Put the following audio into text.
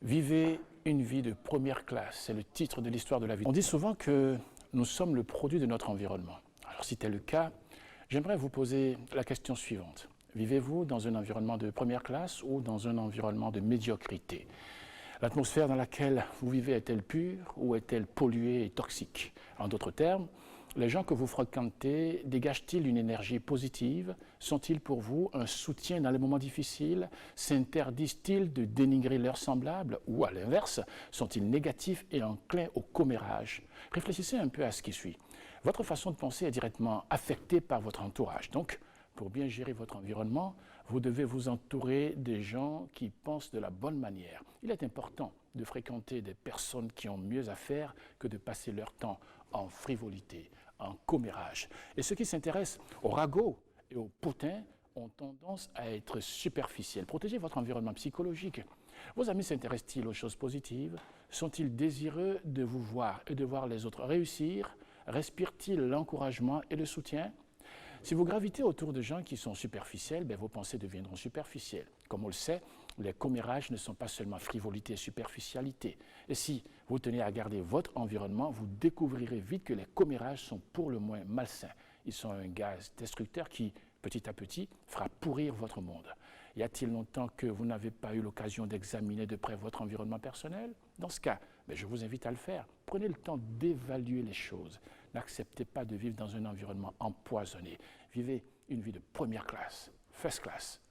Vivez une vie de première classe, c'est le titre de l'histoire de la vie. On dit souvent que nous sommes le produit de notre environnement. Alors si tel est le cas, j'aimerais vous poser la question suivante. Vivez-vous dans un environnement de première classe ou dans un environnement de médiocrité? L'atmosphère dans laquelle vous vivez est-elle pure ou est-elle polluée et toxique? En d'autres termes, les gens que vous fréquentez dégagent-ils une énergie positive? Sont-ils pour vous un soutien dans les moments difficiles? S'interdisent-ils de dénigrer leurs semblables? Ou à l'inverse, sont-ils négatifs et enclins au commérage? Réfléchissez un peu à ce qui suit. Votre façon de penser est directement affectée par votre entourage. Donc, pour bien gérer votre environnement, vous devez vous entourer des gens qui pensent de la bonne manière. Il est important de fréquenter des personnes qui ont mieux à faire que de passer leur temps en frivolité, en commérage. Et ceux qui s'intéressent au ragot et au potin ont tendance à être superficiels. Protégez votre environnement psychologique. Vos amis s'intéressent-ils aux choses positives? Sont-ils désireux de vous voir et de voir les autres réussir? Respirent-ils l'encouragement et le soutien? Si vous gravitez autour de gens qui sont superficiels, vos pensées deviendront superficielles. Comme on le sait, les commérages ne sont pas seulement frivolité et superficialité. Et si vous tenez à garder votre environnement, vous découvrirez vite que les commérages sont pour le moins malsains. Ils sont un gaz destructeur qui, petit à petit, fera pourrir votre monde. Y a-t-il longtemps que vous n'avez pas eu l'occasion d'examiner de près votre environnement personnel? Dans ce cas, je vous invite à le faire. Prenez le temps d'évaluer les choses. N'acceptez pas de vivre dans un environnement empoisonné. Vivez une vie de première classe, first class.